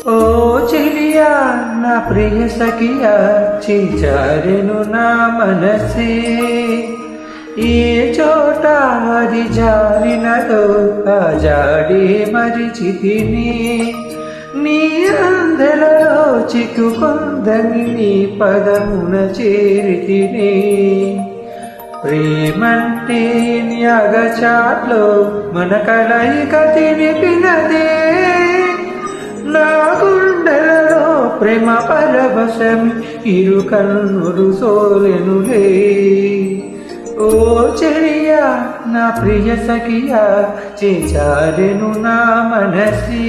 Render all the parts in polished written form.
ఓ చెలియా నా ప్రియ సఖియా చించారెను నా మనసే ఏ చోట అది జారినదో ఆ జాడి మరిచితిని నీ అందెలలో చిక్కుకొందని నీ పదమున చేరితిని ప్రేమంటే న్యాగచాట్లో మన కలయిక తినిపినదే నా గుండెలలో ప్రేమ పరవశం ఇరు కన్నులు సోలెనులే ఓ చెలియా నా ప్రియ సఖియా చేచారెను నా మనసే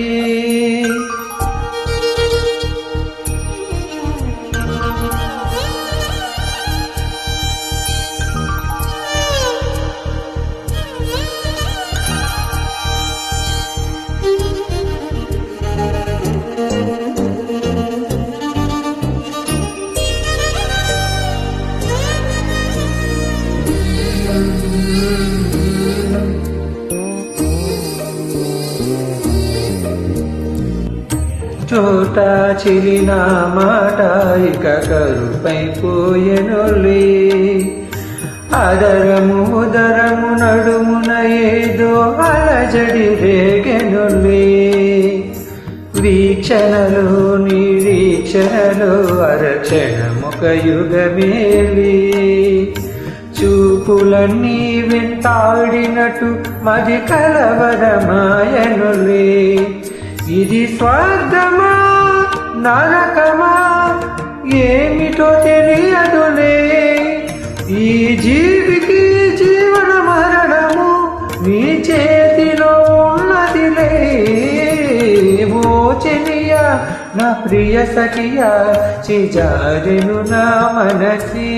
చోట చిరిన మాట ఇక కరుపై పోయెనులే ఆదరము ఉదరము నడుమున ఏదో అలజడి రేగెనులే వీక్షణలో నిరీక్షణలో అరక్షణముక యుగమేలి చూపులన్నీ వెంటాడినట్టు మది కలవరమాయనులే ఇది స్వర్గమా నరకమా ఏమిటో తెలియదులే ఈ జీవికి జీవన మరణము నీ చేతిలో ఉన్నదిలే ఓ చెలియా నా ప్రియ సఖియా చేజారెను నా మనసే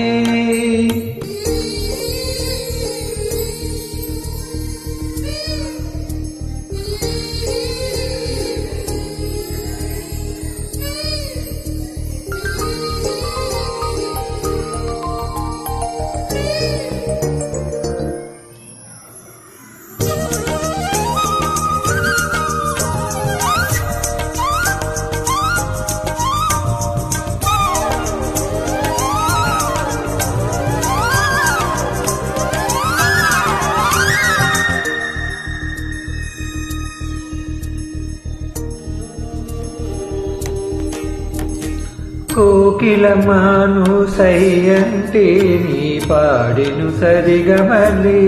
కోకిలమాను సయ్యంటే నీ పాడెను సరిగమలే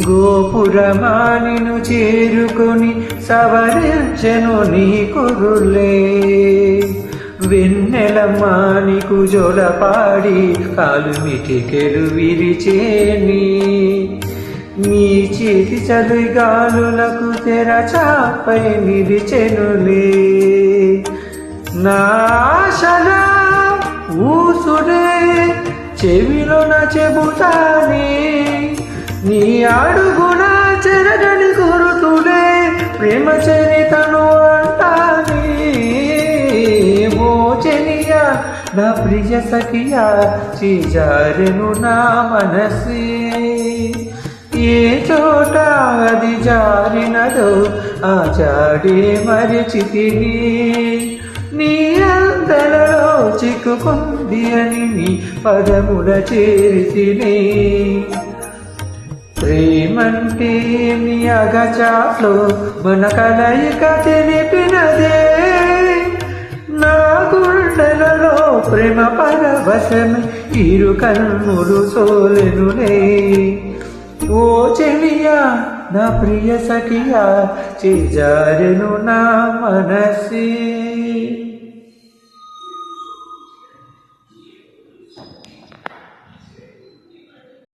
గోపురమానిను చేరుకొని సవరించెను నీ కురులే వెన్నెలమానికు జొలపాడి కాలు మిటికెలు విరిచేని నీ చేతి చలిగాలులకు తెరచాపై నిలిచెనులే నాశల ఊసుడే చెవిలోన చెబుతానే నీ అడుగున చెరగని గురుతులే ప్రేమ చరితను అంటానే ఓ చెలియా నా ప్రియ సఖియా చేజారెను నా మనసే ఏ చోట అది జారినదో ఆ జాడే మరిచితిని నీ అందెలలో చిక్కుకుంది అని నీ పదముల చేరితిని ప్రేమంటే నీ అగచాట్లో మన కలయిక తెలిపినదే నా గుండెలలో ప్రేమ పరవశం ఇరు కన్నులు సోలెనులే ఓ చెలియా నా ప్రియ సఖియా చేజారెను నా మనసే